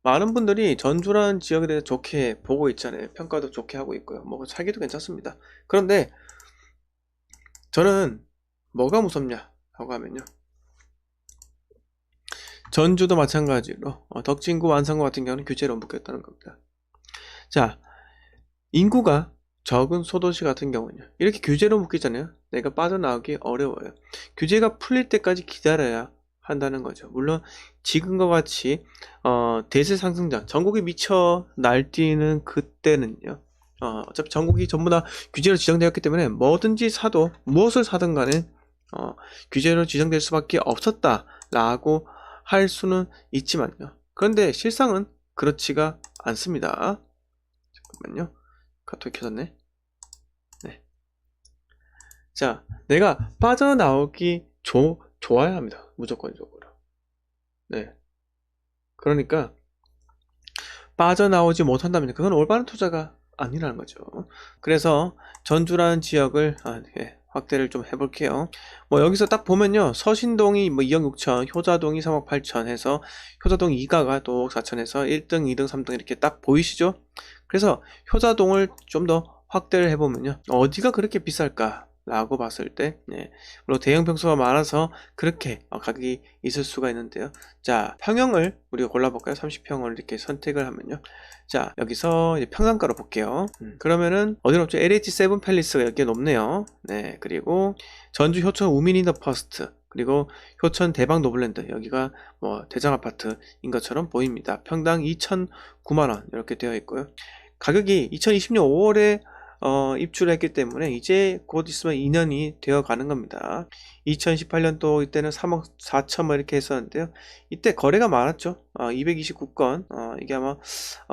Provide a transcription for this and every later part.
많은 분들이 전주라는 지역에 대해서 좋게 보고 있잖아요. 평가도 좋게 하고 있고요. 뭐 살기도 괜찮습니다. 그런데 저는 뭐가 무섭냐 하고 하면요. 전주도 마찬가지로 덕진구 완성구 같은 경우는 규제로 묶였다는 겁니다. 자, 인구가 적은 소도시 같은 경우는요. 이렇게 규제로 묶이잖아요. 내가 빠져나오기 어려워요. 규제가 풀릴 때까지 기다려야 한다는 거죠. 물론 지금과 같이 대세 상승장 전국이 미쳐 날뛰는 그때는요. 어차피 전국이 전부 다 규제로 지정되었기 때문에 뭐든지 사도 무엇을 사든 간에 규제로 지정될 수밖에 없었다라고 할 수는 있지만요. 그런데 실상은 그렇지가 않습니다. 잠깐만요. 카톡이 켜졌네. 네. 자, 내가 빠져나오기 좋아야 합니다. 무조건적으로. 네. 그러니까 빠져나오지 못한다면 그건 올바른 투자가 아니라는 거죠. 그래서 전주라는 지역을 확대를 좀 해볼게요. 뭐 여기서 딱 보면요, 서신동이 뭐 2억 6천, 효자동이 3억 8천 해서 효자동 2가가 또 5억 4천에서 1등, 2등, 3등 이렇게 딱 보이시죠? 그래서 효자동을 좀 더 확대를 해보면요, 어디가 그렇게 비쌀까? 라고 봤을 때, 물론 대형 평수가 많아서 그렇게 가격이 있을 수가 있는데요. 자, 평형을 우리가 골라볼까요? 30평을 이렇게 선택을 하면요. 자, 여기서 이제 평당가로 볼게요. 그러면은 어디로 높죠? LH7 팰리스가 여기에 높네요. 네, 그리고 전주 효천 우민이 더 퍼스트, 그리고 효천 대박 노블랜드, 여기가 뭐 대장 아파트인 것처럼 보입니다. 평당 2,009만원 이렇게 되어 있고요. 가격이 2020년 5월에 입주를 했기 때문에 이제 곧 있으면 2년이 되어 가는 겁니다. 2018년도 이때는 3억 4천 뭐 이렇게 했었는데요. 이때 거래가 많았죠. 229건. 이게 아마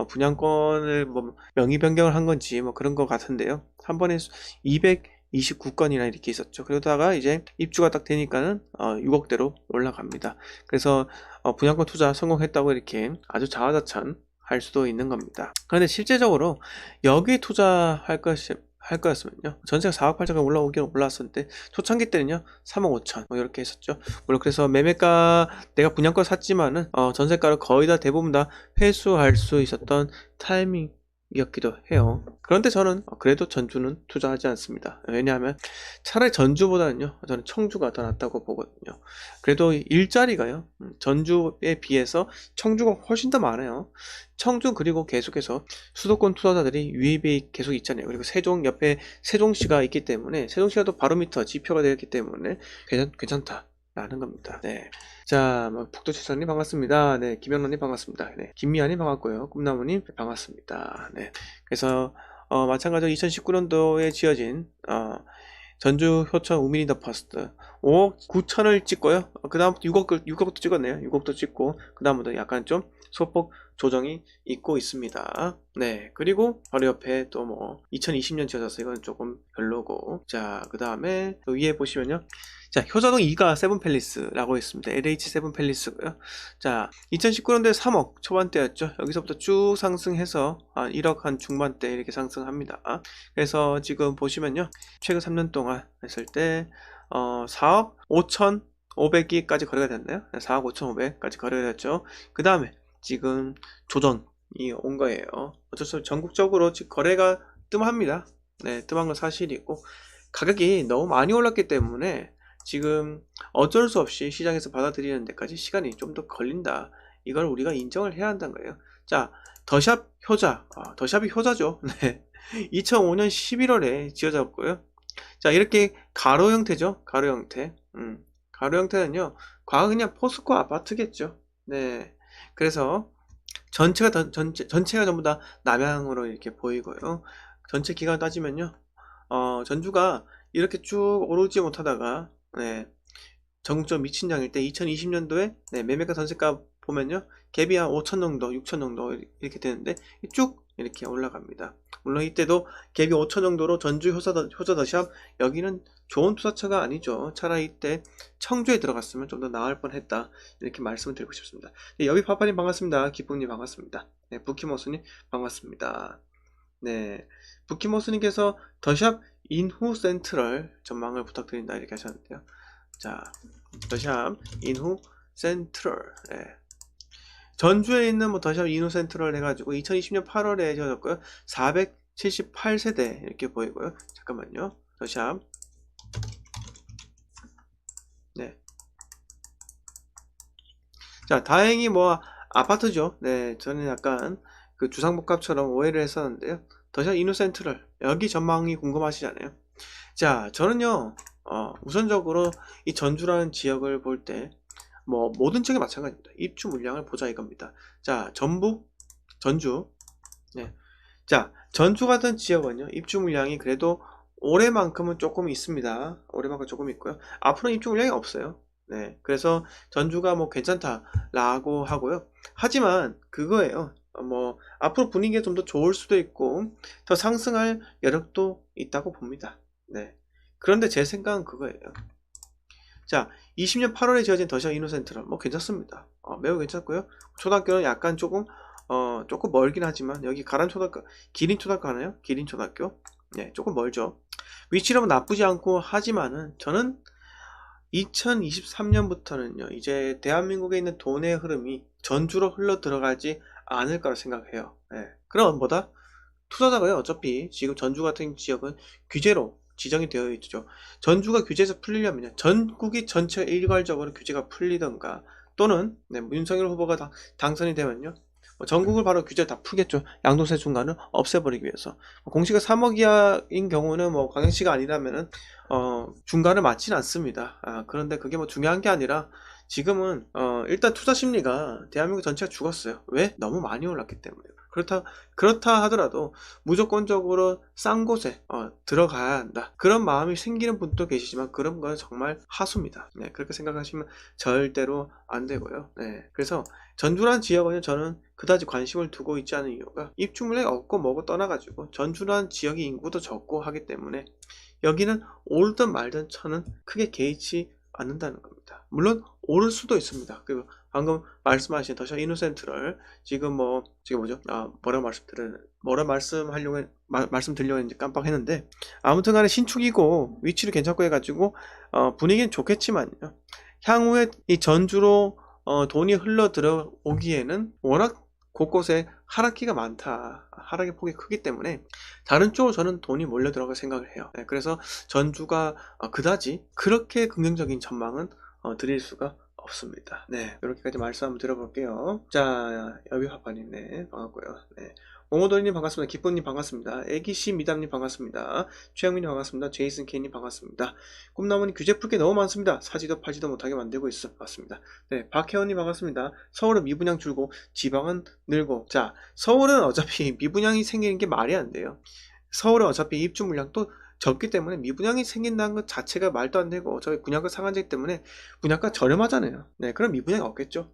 분양권을 뭐 명의 변경을 한 건지 뭐 그런 것 같은데요. 한 번에 229건이나 이렇게 있었죠. 그러다가 이제 입주가 딱 되니까는 6억대로 올라갑니다. 그래서 분양권 투자 성공했다고 이렇게 아주 자화자찬 할 수도 있는 겁니다. 그런데 실제적으로 여기 투자할 거였으면요, 전세가 4억 8천가 올라오긴 올랐었는데 초창기 때는요 3억 5천 뭐 이렇게 했었죠. 물론 그래서 매매가 내가 분양권 샀지만은 전세가를 거의 다 대부분 다 회수할 수 있었던 타이밍이었기도 해요. 그런데 저는 그래도 전주는 투자하지 않습니다. 왜냐하면 차라리 전주보다는요, 저는 청주가 더 낫다고 보거든요. 그래도 일자리가요, 전주에 비해서 청주가 훨씬 더 많아요. 청주, 그리고 계속해서 수도권 투자자들이 유입이 계속 있잖아요. 그리고 세종 옆에 세종시가 있기 때문에, 세종시가 또 바로미터 지표가 되었기 때문에 괜찮다라는 겁니다. 네. 자, 뭐 북도치사님 반갑습니다. 네, 김영란님 반갑습니다. 네, 김미아님 반갑고요. 꿈나무님 반갑습니다. 네. 그래서 마찬가지로 2019년도에 지어진 전주 효천 우미니 더 퍼스트 5억 9천을 찍고요. 그 다음부터 6억도 찍었네요. 6억도 찍고 그 다음부터 약간 좀 소폭 조정이 있고 있습니다. 네, 그리고 바로 옆에 또 뭐 2020년 지어져서 이건 조금 별로고, 자, 그 다음에 위에 보시면요, 자, 효자동 2가 세븐팰리스라고 있습니다. LH 세븐팰리스고요. 자, 2019년도에 3억 초반대였죠. 여기서부터 쭉 상승해서 1억 한 중반대 이렇게 상승합니다. 그래서 지금 보시면요, 최근 3년 동안 했을 때 4억 5천 500기까지 거래가 됐나요? 4억 5,500까지 거래가 됐죠. 그 다음에 지금 조정이 온 거예요. 어쩔 수 없이 전국적으로 지금 거래가 뜸합니다. 네, 뜸한 건 사실이고, 가격이 너무 많이 올랐기 때문에 지금 어쩔 수 없이 시장에서 받아들이는 데까지 시간이 좀 더 걸린다. 이걸 우리가 인정을 해야 한다는 거예요. 자, 더샵 효자, 더샵이 효자죠. 네. 2005년 11월에 지어졌고요. 자, 이렇게 가로 형태죠. 가로 형태. 가로 형태는요, 과거 그냥 포스코 아파트겠죠. 네. 그래서 전체가 전부 다 남향으로 이렇게 보이고요. 전체 기간 따지면요, 전주가 이렇게 쭉 오르지 못하다가, 네, 전국적 미친장일 때 2020년도에 매매가 전세가 보면요, 갭이 한 5천 정도, 6천 정도 이렇게 되는데 쭉 이렇게 올라갑니다. 물론 이때도 갭이 5천 정도로 전주 효자더샵, 여기는 좋은 투자처가 아니죠. 차라리 이때 청주에 들어갔으면 좀 더 나을 뻔했다, 이렇게 말씀을 드리고 싶습니다. 네, 여비 파파님 반갑습니다. 기쁨님 반갑습니다. 네, 부키모스님 반갑습니다. 네, 부키모스님께서 더샵 인후 센트럴 전망을 부탁드린다 이렇게 하셨는데요. 자, 더샵 인후 센트럴. 네. 전주에 있는 뭐 더샵 이노센트럴 해가지고 2020년 8월에 지어졌고요. 478세대 이렇게 보이고요. 잠깐만요. 더샵. 네. 자, 다행히 뭐 아파트죠. 네, 저는 약간 그 주상복합처럼 오해를 했었는데요. 더샵 이노센트럴 여기 전망이 궁금하시잖아요. 자, 저는요, 우선적으로 이 전주라는 지역을 볼 때, 뭐, 모든 지역이 마찬가지입니다. 입주 물량을 보자 이겁니다. 자, 전북, 전주. 네. 자, 전주 같은 지역은요, 입주 물량이 그래도 올해만큼은 조금 있습니다. 올해만큼 조금 있고요. 앞으로는 입주 물량이 없어요. 네. 그래서 전주가 뭐 괜찮다라고 하고요. 하지만 그거예요. 뭐, 앞으로 분위기가 좀 더 좋을 수도 있고, 더 상승할 여력도 있다고 봅니다. 네. 그런데 제 생각은 그거예요. 자, 20년 8월에 지어진 더샵 이노센트럴 뭐 괜찮습니다. 매우 괜찮고요. 초등학교는 약간 조금 멀긴 하지만 여기 가란 초등학교, 기린 초등학교 하나요? 기린 초등학교. 네, 조금 멀죠. 위치는 나쁘지 않고 하지만은 저는 2023년부터는요, 이제 대한민국에 있는 돈의 흐름이 전주로 흘러 들어가지 않을 거라 생각해요. 네. 그럼 뭐다? 투자자가요, 어차피 지금 전주 같은 지역은 규제로 지정이 되어 있죠. 전주가 규제에서 풀리려면 전국이 전체 일괄적으로 규제가 풀리던가 또는 네, 윤석열 후보가 당선이 되면요. 전국을 바로 규제 다 풀겠죠. 양도세 중간을 없애버리기 위해서. 공시가 3억 이하인 경우는 뭐 광역시가 아니라면은 중간을 맞지는 않습니다. 그런데 그게 뭐 중요한 게 아니라 지금은 일단 투자 심리가 대한민국 전체가 죽었어요. 왜? 너무 많이 올랐기 때문에. 그렇다 하더라도 무조건적으로 싼 곳에 들어가야 한다. 그런 마음이 생기는 분도 계시지만 그런 건 정말 하수입니다. 네, 그렇게 생각하시면 절대로 안 되고요. 네, 그래서 전주란 지역은 저는 그다지 관심을 두고 있지 않은 이유가 입주 물량이 없고 뭐고 떠나가지고 전주란 지역이 인구도 적고 하기 때문에 여기는 오르든 말든 저는 크게 개의치 않는다는 겁니다. 물론 오를 수도 있습니다. 그리고 방금 말씀하신 더샵 이노센트럴 지금 뭐죠? 말씀드리려고 했는지 깜빡했는데 아무튼간에 신축이고 위치도 괜찮고 해가지고 분위기는 좋겠지만요. 향후에 이 전주로 돈이 흘러 들어오기에는 워낙 곳곳에 하락기가 많다. 하락의 폭이 크기 때문에 다른 쪽으로 저는 돈이 몰려 들어갈 생각을 해요. 네, 그래서 전주가 그다지 그렇게 긍정적인 전망은 드릴 수가 없습니다. 네, 이렇게까지 말씀 한번 드려볼게요. 자, 여비화파님, 네, 반갑고요. 네. 오모돌님 반갑습니다. 기쁨님 반갑습니다. 애기씨 미담님 반갑습니다. 최영민님 반갑습니다. 제이슨 케이님 반갑습니다. 꿈나무님 규제 풀 게 너무 많습니다. 사지도 팔지도 못하게 만들고 있어. 맞습니다. 네, 박혜원님 반갑습니다. 서울은 미분양 줄고 지방은 늘고. 자, 서울은 어차피 미분양이 생기는 게 말이 안 돼요. 서울은 어차피 입주 물량도 적기 때문에 미분양이 생긴다는 것 자체가 말도 안 되고 저희 분양가 상한제이기 때문에 분양가 저렴하잖아요. 네, 그럼 미분양이 없겠죠.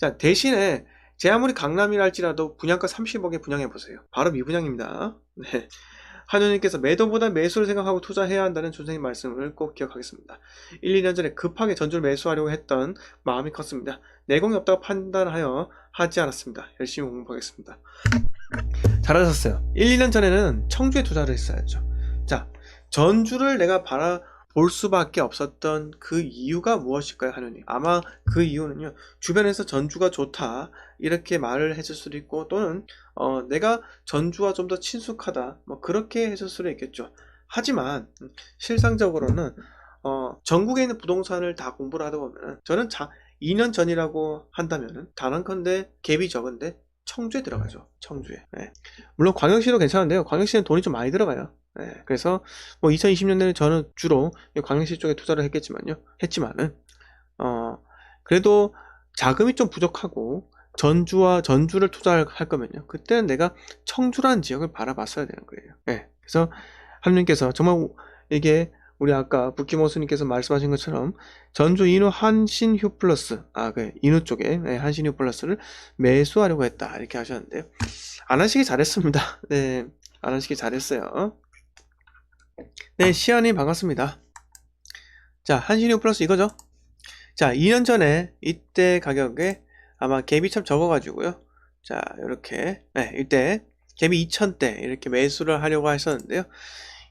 자, 대신에 제 아무리 강남이랄지라도 분양가 30억에 분양해보세요. 바로 미분양입니다. 네. 한효님께서 매도보다 매수를 생각하고 투자해야 한다는 선생님 말씀을 꼭 기억하겠습니다. 1, 2년 전에 급하게 전주를 매수하려고 했던 마음이 컸습니다. 내공이 없다고 판단하여 하지 않았습니다. 열심히 공부하겠습니다. 잘하셨어요. 1, 2년 전에는 청주에 투자를 했어야죠. 자, 전주를 내가 볼 수밖에 없었던 그 이유가 무엇일까요, 한우님? 아마 그 이유는요, 주변에서 전주가 좋다 이렇게 말을 했을 수도 있고 또는 내가 전주와 좀 더 친숙하다 뭐 그렇게 했을 수도 있겠죠. 하지만 실상적으로는 전국에 있는 부동산을 다 공부를 하다 보면 저는 2년 전이라고 한다면은 단언컨대 갭이 적은데 청주에 들어가죠. 청주에. 네. 물론 광역시도 괜찮은데요. 광역시는 돈이 좀 많이 들어가요. 네. 그래서 뭐 2020년에는 저는 주로 광역시 쪽에 투자를 했지만은 그래도 자금이 좀 부족하고 전주를 투자할 거면요. 그때는 내가 청주라는 지역을 바라봤어야 되는 거예요. 네. 그래서 함님께서 정말 이게 우리 아까 부키모스님께서 말씀하신 것처럼 전주 인후 한신휴 플러스 인후 쪽에 한신휴 플러스를 매수하려고 했다 이렇게 하셨는데요. 안 하시기 잘했습니다. 네, 안 하시기 잘했어요. 네, 시아님 반갑습니다. 자, 한신휴 플러스 이거죠. 자, 2년 전에 이때 가격에 아마 갭이 참 적어가지고요. 자, 이렇게 이때 갭이 2,000대 이렇게 매수를 하려고 했었는데요.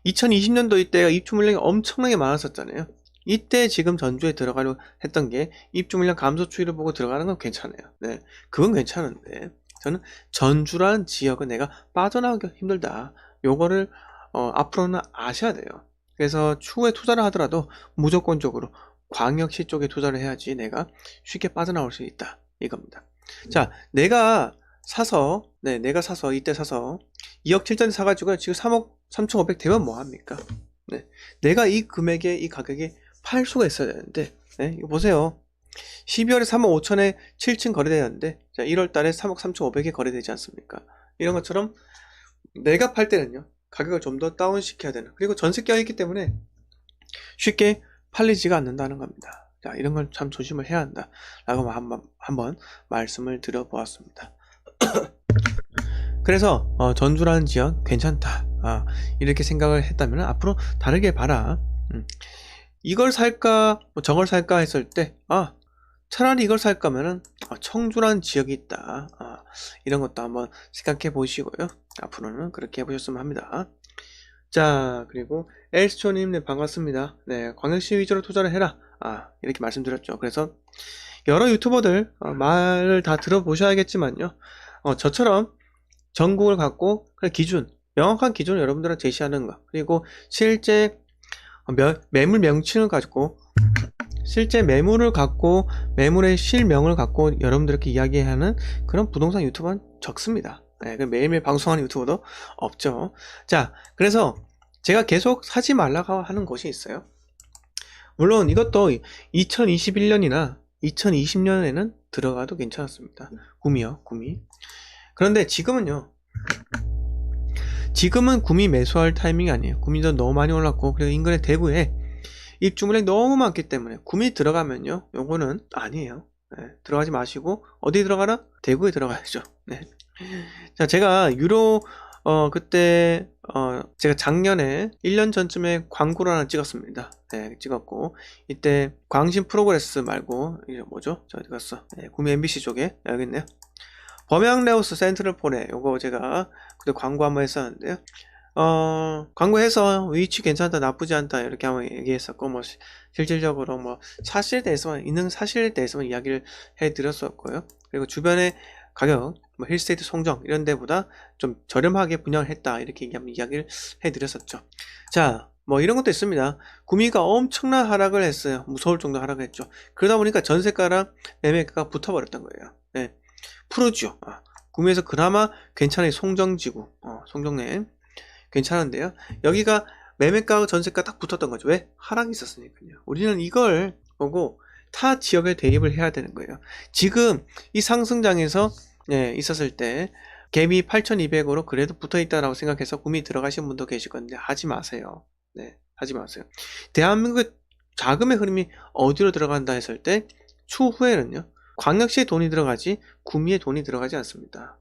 2020년도 이때가 입주 물량이 엄청나게 많았었잖아요. 이때 지금 전주에 들어가려고 했던 게 입주 물량 감소 추이를 보고 들어가는 건 괜찮아요. 네, 그건 괜찮은데 저는 전주라는 지역은 내가 빠져나가기 힘들다. 요거를 앞으로는 아셔야 돼요. 그래서 추후에 투자를 하더라도 무조건적으로 광역시 쪽에 투자를 해야지 내가 쉽게 빠져나올 수 있다. 이겁니다. 자, 내가 사서 이때 사서 2억 7천 사가지고 지금 3억 3,500 되면 뭐합니까? 네, 내가 이 금액에 이 가격에 팔 수가 있어야 되는데, 네, 이거 보세요. 12월에 3억 5천에 7층 거래되었는데, 자, 1월 달에 3억 3,500에 거래되지 않습니까? 이런 것처럼 내가 팔 때는요, 가격을 좀 더 다운 시켜야 되는, 그리고 전세가가 있기 때문에 쉽게 팔리지가 않는다는 겁니다. 자, 이런 걸 참 조심을 해야 한다. 라고 한번 말씀을 드려보았습니다. 그래서 전주라는 지역 괜찮다. 이렇게 생각을 했다면 앞으로 다르게 봐라. 이걸 살까 저걸 살까 했을 때 차라리 이걸 살 거면은 청주라는 지역이 있다. 이런 것도 한번 생각해 보시고요. 앞으로는 그렇게 해보셨으면 합니다. 자, 그리고 엘스초님, 네, 반갑습니다. 네, 광역시 위주로 투자를 해라. 이렇게 말씀드렸죠. 그래서 여러 유튜버들 말을 다 들어보셔야겠지만요. 저처럼 전국을 갖고 기준, 명확한 기준을 여러분들한테 제시하는 거, 그리고 실제 매물 명칭을 가지고 실제 매물을 갖고 매물의 실명을 갖고 여러분들께 이야기하는 그런 부동산 유튜버는 적습니다. 네, 매일매일 방송하는 유튜버도 없죠. 자, 그래서 제가 계속 사지 말라고 하는 곳이 있어요. 물론 이것도 2021년이나 2020년에는 들어가도 괜찮았습니다. 구미요, 구미. 그런데 지금은 구미 매수할 타이밍이 아니에요. 구미도 너무 많이 올랐고, 그리고 인근의 대구에 입주물량이 너무 많기 때문에 구미 들어가면요, 요거는 아니에요. 네, 들어가지 마시고 어디 들어가라? 대구에 들어가야죠. 네. 자, 제가 유로 그때 제가 작년에 1년 전쯤에 광고를 하나 찍었습니다. 네, 찍었고 이때 광신 프로그레스 말고 이게 뭐죠? 저 어디 갔어? 네, 구미 MBC 쪽에 여기 있네요. 범양레오스 센트럴폴에 요거 제가 그때 광고 한번 했었는데요. 광고해서 위치 괜찮다, 나쁘지 않다 이렇게 한번 얘기했었고, 뭐 실질적으로 뭐 있는 사실에 대해서만 이야기를 해드렸었고요. 그리고 주변의 가격, 뭐 힐스테이트 송정 이런 데보다 좀 저렴하게 분양을 했다 이렇게 이야기를 해드렸었죠. 자, 뭐 이런 것도 있습니다. 구미가 엄청난 하락을 했어요. 무서울 정도 하락을 했죠. 그러다 보니까 전세가랑 매매가가 붙어버렸던 거예요. 네. 푸르지오, 구미에서 그나마 괜찮은 송정지구, 송정내 괜찮은데요. 여기가 매매가하고 전세가 딱 붙었던 거죠. 왜? 하락이 있었으니까요. 우리는 이걸 보고 타 지역에 대입을 해야 되는 거예요. 지금 이 상승장에서 있었을 때 갭이 8,200으로 그래도 붙어있다라고 생각해서 구미 들어가신 분도 계실 건데 하지 마세요. 네, 하지 마세요. 대한민국의 자금의 흐름이 어디로 들어간다 했을 때 추후에는요, 광역시에 돈이 들어가지 구미에 돈이 들어가지 않습니다.